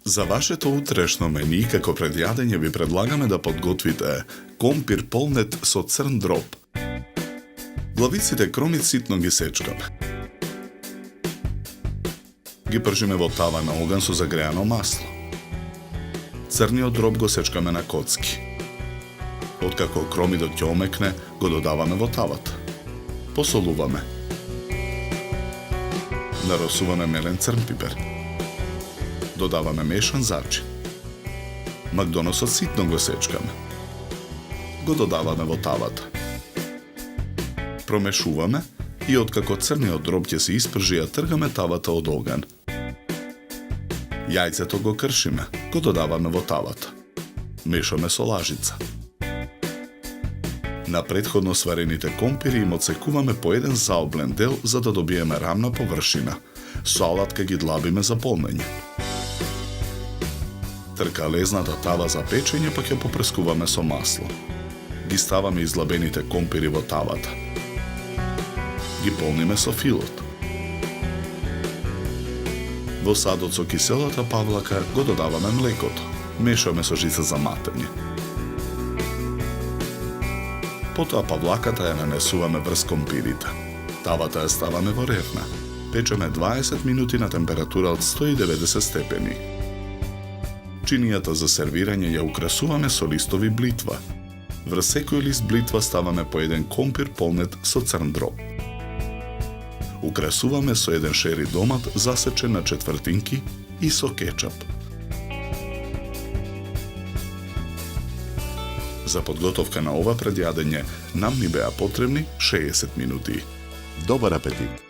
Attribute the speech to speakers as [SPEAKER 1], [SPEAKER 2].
[SPEAKER 1] За вашето утрешно мени, како предјадење ви предлагаме да подготвите компир полнет со црн дроб. Главиците кромит ситно ги сечкаме. Ги пржиме во тава на оган со загреано масло. Црниот дроб го сечкаме на коцки. Откако кромидот ќе омекне, го додаваме во тавата. Посолуваме. Наросуваме мелен црн пипер. Додаваме мешан зачин. Макдоносот ситно го сечкаме. Го додаваме во тавата. Промешуваме и откако црниот дроб ќе се испржи, ја тргаме тавата од оган. Јајцето го кршиме, го додаваме во тавата. Мешаме со лажица. На претходно сварените компири им отсекуваме по еден заоблен дел за да добиеме рамна површина. Со алатка ги длабиме за полнење. Тркалезната тава за печење пак ја попрескуваме со масло. Ги ставаме излабените компири во тавата. Ги полниме со филот. Во садот со киселата павлака го додаваме млекото. Мешаме со жица за матење. Потоа павлаката ја нанесуваме врз компирите. Тавата ја ставаме во ревна. Печеме 20 минути на температура од 190 степени. Чинијата за сервирање ја украсуваме со листови блитва. Врз секој лист блитва ставаме по еден компир полнет со црн дроб. Украсуваме со еден шери домат засечен на четвртинки и со кетчап. За подготовка на ова предјадење нам ни беа потребни 60 минути. Добар апетит!